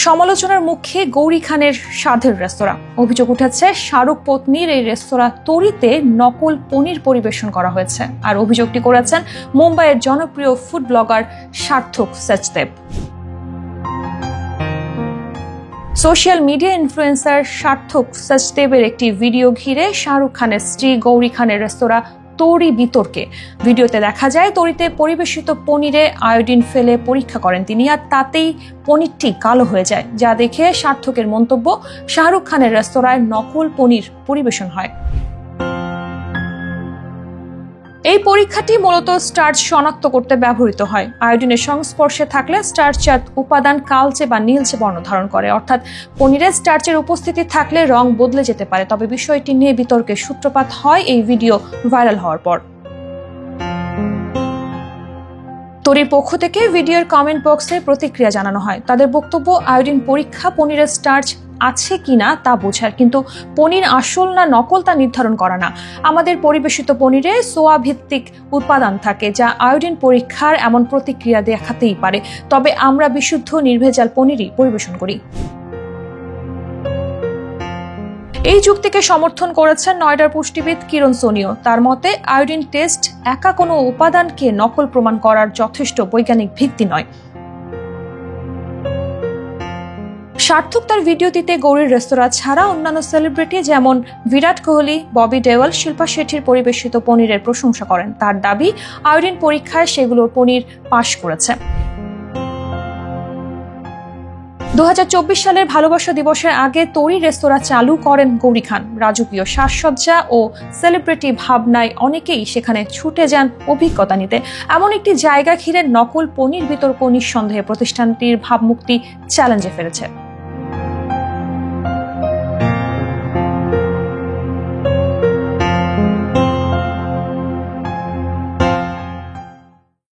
সমালোচনার মুখে গৌরী খানের স্বাদের রেস্তোরাঁ। অভিযোগ উঠেছে শাহরুখ পত্নীর এই রেস্তোরাঁ তরিতে নকল পনির পরিবেশন করা হয়েছে। আর অভিযোগটি করেছেন মুম্বাইয়ের জনপ্রিয় ফুড ব্লগার সার্থক সচদেব। সোশ্যাল মিডিয়া ইনফ্লুয়েন্সার সার্থক সচদেবের একটি ভিডিও ঘিরে শাহরুখ খানের স্ত্রী গৌরী খানের রেস্তোরাঁ তরি বিতর্কে। ভিডিওতে দেখা যায় তরিতে পরিবেশিত পনিরে আয়োডিন ফেলে পরীক্ষা করেন তিনি, আর তাতেই পনিরটি কালো হয়ে যায়, যা দেখে সার্থকের মন্তব্য, শাহরুখ খানের রেস্তোরাঁয় নকল পনির পরিবেশন হয়। এই পরীক্ষাটি মূলত স্টার্চ শনাক্ত করতে ব্যবহৃত হয়। আয়োডিনের সংস্পর্শে থাকলে স্টার্চজাত উপাদান কালচে বা নীলচে বর্ণ ধারণ করে, অর্থাৎ পনিরে স্টার্চের উপস্থিতি থাকলে রং বদলে যেতে পারে। তবে বিষয়টি নিয়ে বিতর্কের সূত্রপাত হয় এই ভিডিও ভাইরাল হওয়ার পর। তরির পক্ষ থেকে ভিডিওর কমেন্ট বক্সে প্রতিক্রিয়া জানানো হয়। তাদের বক্তব্য, আয়োডিন পরীক্ষা পনিরের স্টার্চ আছে কিনা তা বোঝার, কিন্তু পনির আসল না নকল তা নির্ধারণ করা না। আমাদের পরিবেশিত পনিরে সোয়া ভিত্তিক উপাদান থাকে, যা আয়োডিন পরীক্ষার এমন প্রতিক্রিয়া দেখাতেই পারে। তবে আমরা বিশুদ্ধ নির্ভেজাল পনিরই পরিবেশন করি। এই যুক্তিকে সমর্থন করেছেন নয়ডার পুষ্টিবিদ কিরণ সোনিও। তার মতে, আয়োডিন টেস্ট একা কোনো উপাদানকে নকল প্রমাণ করার যথেষ্ট বৈজ্ঞানিক ভিত্তি নয়। সার্থক তার ভিডিওটিতে গৌরীর রেস্তোরাঁ ছাড়া অন্যান্য সেলিব্রিটি যেমন বিরাট কোহলি, ববি দেওয়াল, শিল্পা শেঠির পরিবেশিত পনিরের প্রশংসা করেন। তার দাবি, আয়োডিন পরীক্ষায় সেগুলোর পনির পাশ করেছে। 2024 সালের ভালোবাসা দিবসের আগে তরি রেস্তোরাঁ চালু করেন গৌরী খান। রাজকীয় সাজসজ্জা ও সেলিব্রিটি ভাবনায় অনেকেই সেখানে ছুটে যান অভিজ্ঞতা নিতে। এমন একটি জায়গা ঘিরে নকল পনির বিতর্ক নিঃসন্দেহে প্রতিষ্ঠানটির ভাবমূর্তি চ্যালেঞ্জে ফেলেছে।